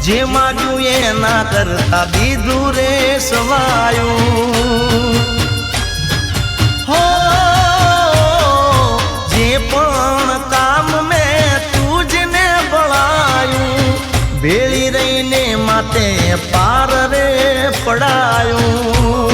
જે માગ્યું એના કરતા દીધું રે સવાયું હો જે પણ કામ મેં તુજને બળાયું ભેળી રહીને માતે પાર રે પડાયું